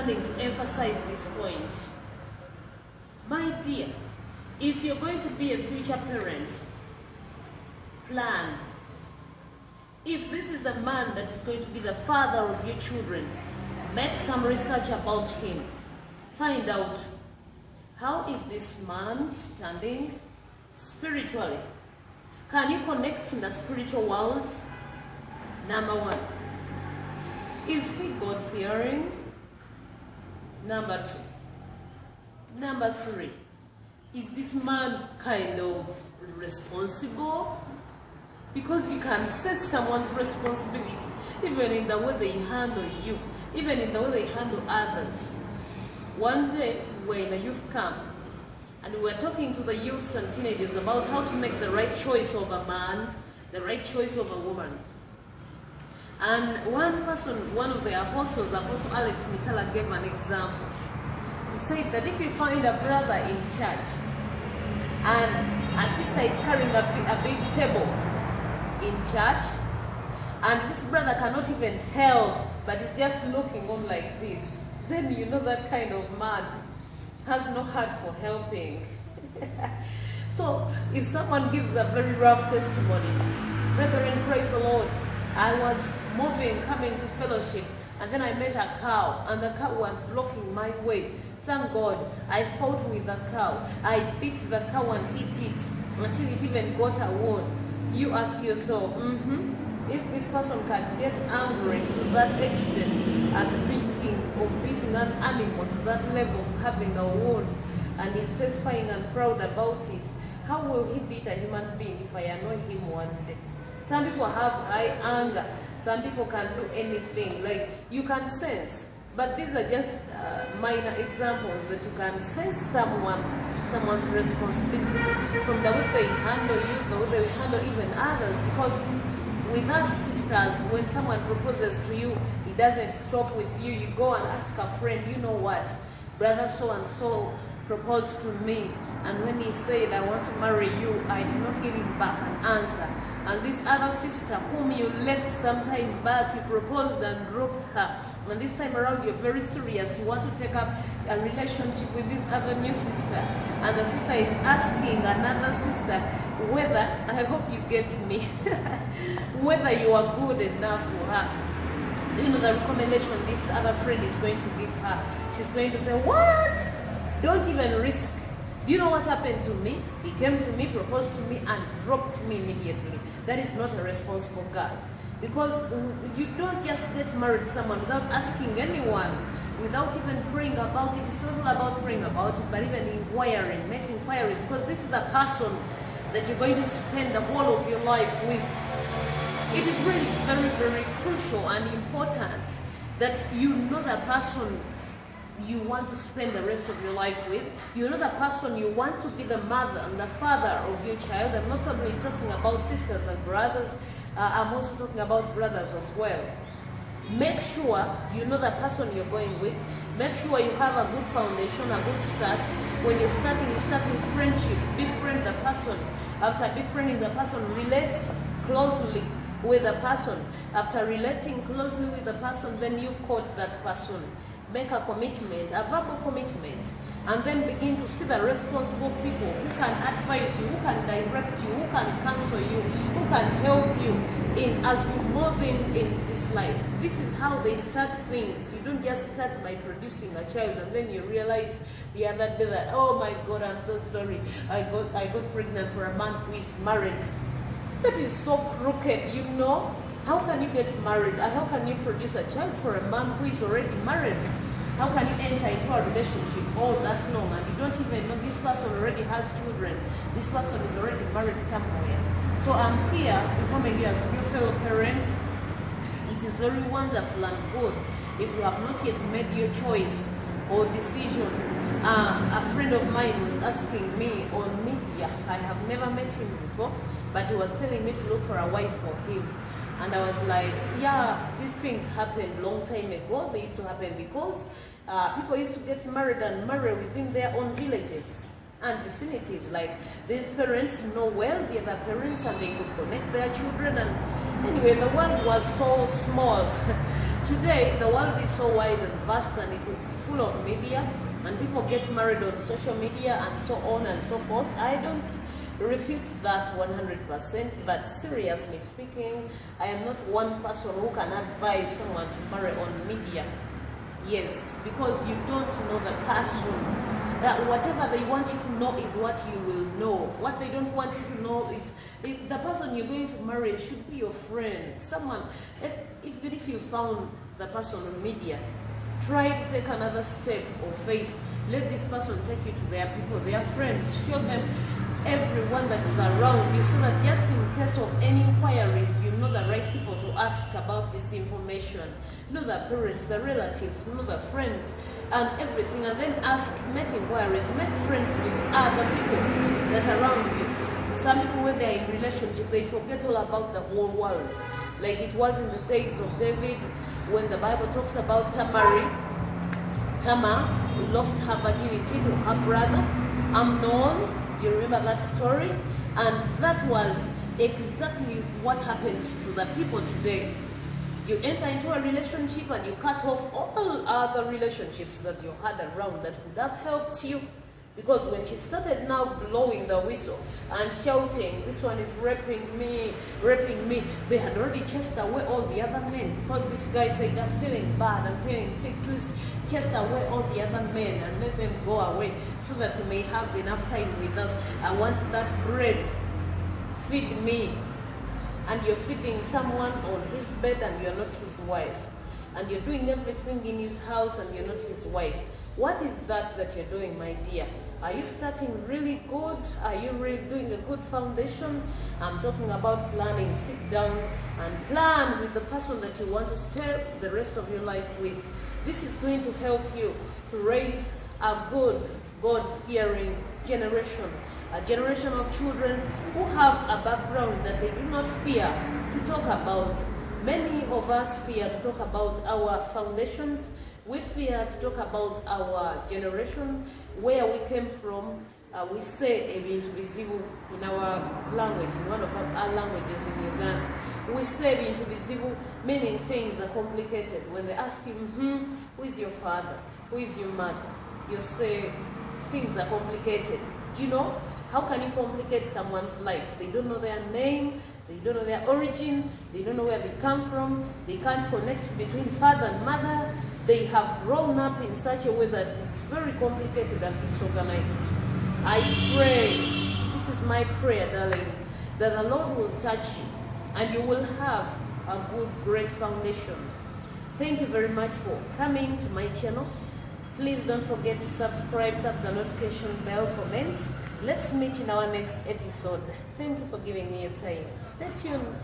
standing to emphasize this point. My dear, if you're going to be a future parent, plan. If this is the man that is going to be the father of your children, make some research about him. Find out, how is this man standing spiritually? Can you connect in the spiritual world? Number one, is he God-fearing? Number two. Number three, is this man kind of responsible? Because you can set someone's responsibility even in the way they handle you, even in the way they handle others. One day, we were in a youth camp, and we were talking to the youths and teenagers about how to make the right choice of a man, the right choice of a woman. And one person, one of the apostles, Apostle Alex Mitala, gave an example. He said that if you find a brother in church and a sister is carrying a big table in church, and this brother cannot even help, but is just looking on like this, then you know that kind of man has no heart for helping. So if someone gives a very rough testimony, brethren, praise the Lord, I was moving, coming to fellowship, and then I met a cow, and the cow was blocking my way. Thank God, I fought with the cow. I beat the cow and hit it until it even got a wound. You ask yourself, if this person can get angry to that extent at beating an animal to that level of having a wound, and he's testifying and proud about it, how will he beat a human being if I annoy him one day? Some people have high anger. Some people can do anything. Like, you can sense. But these are just minor examples that you can sense someone's responsibility from the way they handle you, the way they handle even others. Because with us sisters, when someone proposes to you, it doesn't stop with you. You go and ask a friend, you know what, brother so-and-so proposed to me. And when he said, I want to marry you, I did not give him back an answer. And this other sister whom you left some time back, you proposed and dropped her. And this time around, you're very serious. You want to take up a relationship with this other new sister. And the sister is asking another sister whether, I hope you get me, whether you are good enough for her. You know the recommendation this other friend is going to give her. She's going to say, what? Don't even risk. You know what happened to me? He came to me, proposed to me, and dropped me immediately. That is not a responsible guy. Because you don't just get married to someone without asking anyone, without even praying about it. It's not all about praying about it, but even inquiring, making inquiries. Because this is a person that you're going to spend the whole of your life with. It is really very, very crucial and important that you know the person you want to spend the rest of your life with. You know the person you want to be the mother and the father of your child. I'm not only talking about sisters and brothers, I'm also talking about brothers as well. Make sure you know the person you're going with. Make sure you have a good foundation, a good start. When you're starting, you start with friendship. Befriend the person. After befriending the person, relate closely with the person. After relating closely with the person, then you court that person. Make a commitment, a verbal commitment, and then begin to see the responsible people who can advise you, who can direct you, who can counsel you, who can help you in as you moving in this life. This is how they start things. You don't just start by producing a child and then you realize the other day that, oh my God, I'm so sorry, I got pregnant for a man who is married. That is so crooked, you know. How can you get married and how can you produce a child for a man who is already married? How can you enter into a relationship all that long and you don't even know this person already has children? This person is already married somewhere. So I'm here informing you as your fellow parents. It is very wonderful and good if you have not yet made your choice or decision. A friend of mine was asking me on media. I have never met him before, but he was telling me to look for a wife for him. And I was like, yeah, these things happened long time ago. They used to happen because people used to get married and marry within their own villages and vicinities. Like, these parents know well the other parents and they could connect their children. And anyway, the world was so small. Today, the world is so wide and vast and it is full of media. And people get married on social media and so on and so forth. I don't refute that 100%, but seriously speaking, I am not one person who can advise someone to marry on media. Yes, because you don't know the person. That whatever they want you to know is what you will know. What they don't want you to know is the person you're going to marry should be your friend. Someone, even if you found the person on media, try to take another step of faith. Let this person take you to their people, their friends. Show them everyone that is around you so that just in case of any inquiries, you know the right people to ask about this information. Know the parents, the relatives, know the friends and everything, and then ask, make inquiries, make friends with other people that are around you. Some people, when they're in relationship, they forget all about the whole world. Like it was in the days of David, when the Bible talks about Tamar lost her virginity to her brother Amnon. You remember that story? And that was exactly what happens to the people today. You enter into a relationship and you cut off all other relationships that you had around that would have helped you Because when she started now blowing the whistle and shouting, this one is raping me, they had already chased away all the other men. Because this guy said, I'm feeling bad, I'm feeling sick, please chase away all the other men and let them go away so that we may have enough time with us. I want that bread, feed me. And you're feeding someone on his bed and you're not his wife. And you're doing everything in his house and you're not his wife. What is that you're doing, my dear? Are you starting really good? Are you really doing a good foundation? I'm talking about planning. Sit down and plan with the person that you want to stay the rest of your life with. This is going to help you to raise a good, God-fearing generation. A generation of children who have a background that they do not fear to talk about. Many of us fear to talk about our foundations. We fear to talk about our generation, where we came from. We say ebintu bizibu in our language, in one of our languages in Uganda. We say ebintu bizibu, meaning things are complicated. When they ask you, who is your father? Who is your mother? You say things are complicated. You know, how can you complicate someone's life? They don't know their name, they don't know their origin, they don't know where they come from, they can't connect between father and mother. They have grown up in such a way that it's very complicated and disorganized. I pray, this is my prayer, darling, that the Lord will touch you and you will have a good, great foundation. Thank you very much for coming to my channel. Please don't forget to subscribe, tap the notification bell, comment. Let's meet in our next episode. Thank you for giving me your time. Stay tuned.